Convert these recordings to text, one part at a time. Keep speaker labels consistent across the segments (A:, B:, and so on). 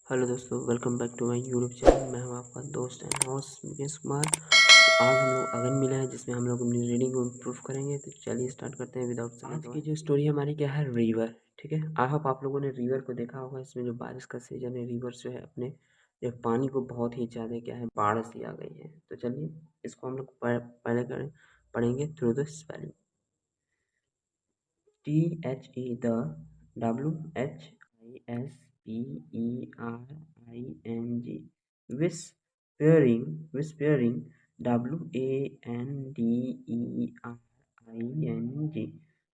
A: Hello दोस्तों, welcome back to my YouTube channel. मैं हूं आपका दोस्त एंड होस्ट मुकेश कुमार। आज हम लोग अगन मिला है जिसमें हम लोग अपनी रीडिंग को इम्प्रूव करेंगे। तो चलिए स्टार्ट करते हैं विदाउट समय। आज की जो स्टोरी हमारी क्या है, रिवर। ठीक है, आई होप आप लोगों ने रिवर को देखा होगा। इसमें जो बारिश का सीजन है, रिवर जो है अपने जो पानी को बहुत ही ज़्यादा क्या है, बाढ़ सी आ गई है। तो चलिए इसको हम लोग पहले पढ़ेंगे through the spelling. THE the WHISPERING whispering WANDERING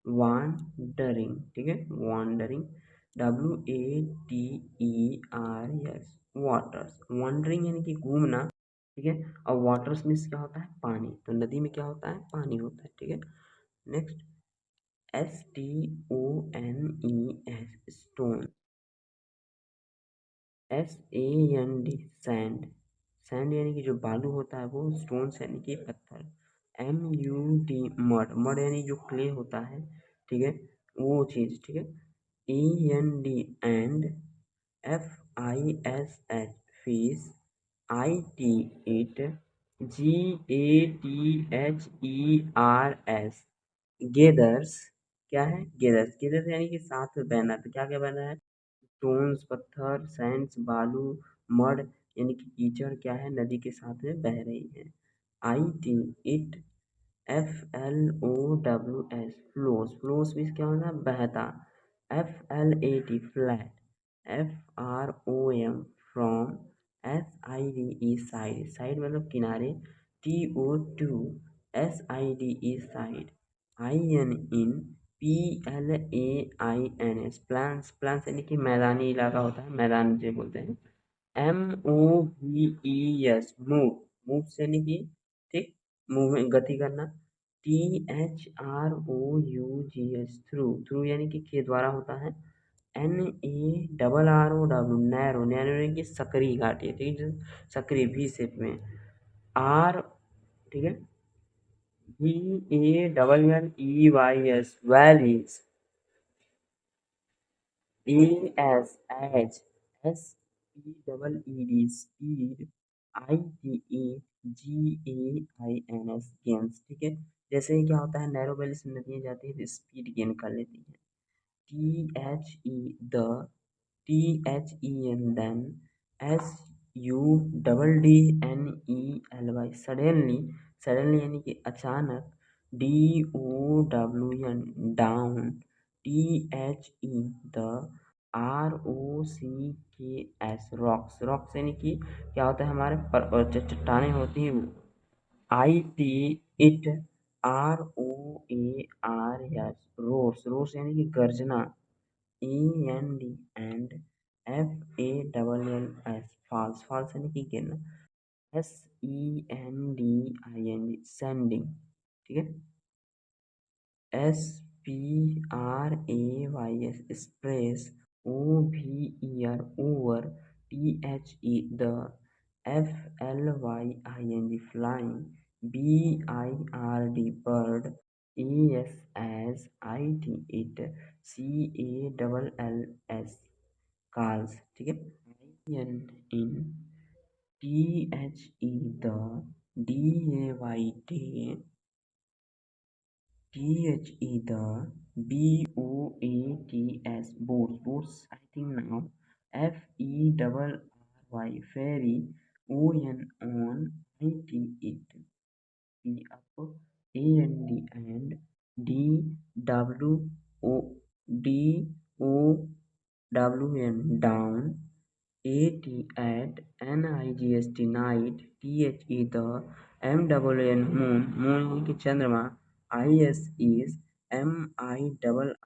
A: wandering। ठीक है, wandering WATERS waters। wandering यानी कि घूमना। ठीक है, और वाटर्स मीन्स क्या होता है, पानी। तो नदी में क्या होता है, पानी होता है। ठीक है, next STONES stone. SAND sand. Sand यानी कि जो बालू होता है वो, स्टोन्स यानी कि पत्थर। MUD mud. मड यानी जो क्ले होता है, ठीक है, वो चीज़। ठीक है, END and. FISH fees. IT it. GATHERS gathers. क्या है, गेदर्स। गेदर्स यानी कि साथ में बहना। तो क्या क्या बहना है, स्टोन्स पत्थर, सैंड्स बालू, मड यानी कि कीचड़ क्या है, नदी के साथ में बह रही है। IT it. FLOWS flows. Flows means क्या होता है, बहता। FLAT flat. FROM from. SIDE side. Side मतलब किनारे। TO2 SIDE side. IN in. PLAINS plants. Plants यानी कि मैदानी इलाका होता है, मैदान जो बोलते हैं। MOVES move. मूव से यानी कि, ठीक, मूवमेंट गति करना। THROUGS through. थ्रू यानी कि के द्वारा होता है। NARROW narrow. नैरो यानी कि सकरी घाटी। ठीक है, सकरी भी शेप में। R। ठीक है, VALLEYS valleys. ES as. SPEED speed. ITEGAINS gains. ठीक है, जैसे ही क्या होता है, नैरो वैली से नदियाँ जाती है तो स्पीड गेन कर लेती है। THE the. THEN then. SUDDNELY suddenly. Suddenly यानी कि अचानक। DOWN down. THE the. ROCKS rocks. Rocks यानी कि क्या होता है, हमारे चट्टानें होती हैं वो। IT it. ROARS roars. Roars यानी कि गर्जना। END and. FALLS falls. Falls यानी कि गिरना। SENDING sending. ठीक है, SPRAYS sprays. OVER over. THE the. FLYING flying. BIRD bird. ASSIT it. CALLS calls. ठीक है, IN in. THE the. DAY THE the BOATS boats। boats I think now। FERRY ferry। ON IT it। P up। AND and। DWOWN down। AT at। NIGST night। THE the। MWN moon। moon यानी कि चंद्रमा। IS is। MIRRORED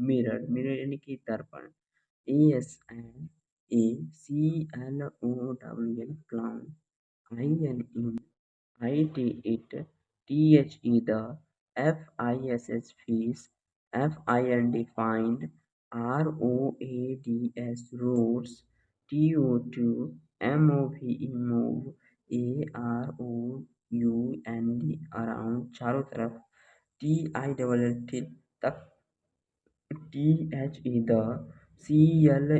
A: mirror। mirror यानी कि दर्पण। ASNACLOWN clown। IN in। IT it। THE the। FISS fish। FIND find। ROADS roads। TO2 MOVE move। AROUND around चारों तरफ। TILL till तक। THE the। CLEVER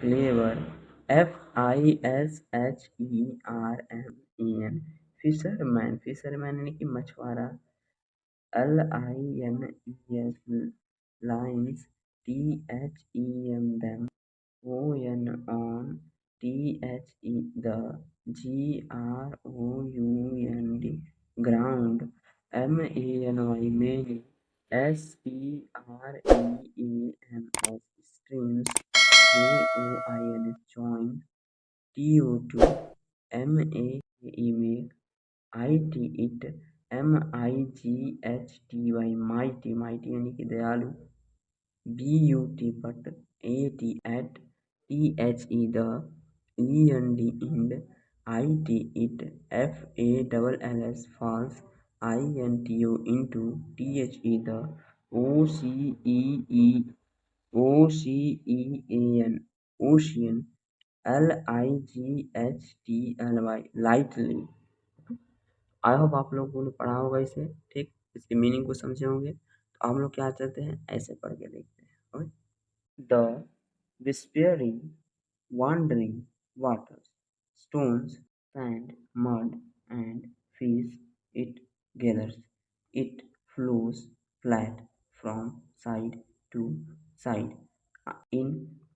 A: clever, FISHERMAN fisherman यानी कि मछुआरा, LINES lines, THEM them, ON THE the, GROUND ground, MANY many, STREAMS streams, JOIN join, TO2 MAKE make, IT it, MIGHTY mighty यानी कि दयालु, BUT but, AT at, THE the, END end, IT it, FALLS false, INTO into, THE the, OCEAN ocean, LIGHTLY lightly। I hope आप लोगों ने पढ़ा होगा इसे, ठीक, इसके मीनिंग को समझे होंगे। तो हम लोग क्या चाहते हैं, ऐसे पढ़ के देखते हैं। The whispering, wandering waters, stones, sand, mud, and fish it gathers. It flows flat from side to side in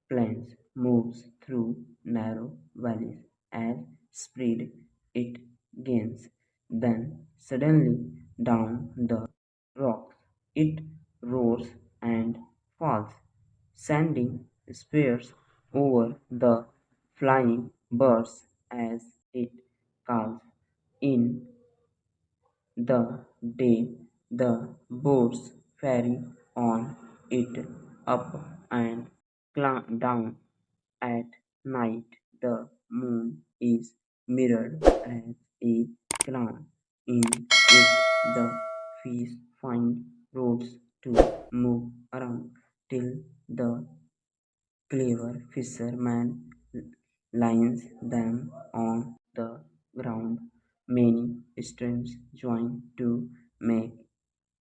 A: plains, moves through narrow valleys as speed it gains. Then suddenly down the rocks it roars and falls, sending spears over the flying birds as it calls. In the day the boats ferry on it up and down. At night the moon is mirrored as a crown. In it the fish find roads to move around till the clever fisherman lines them on the ground. Many streams join to make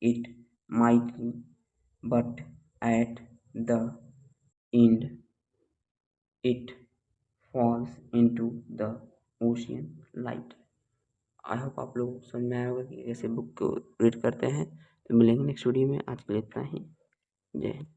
A: it mighty, but at the end it falls into the ocean light। I hope आप लोग समझ में आया होगा कि ऐसे book को read करते हैं। तो मिलेंगे नेक्स्ट वीडियो में, आज के लिए इतना ही। जय हिंद।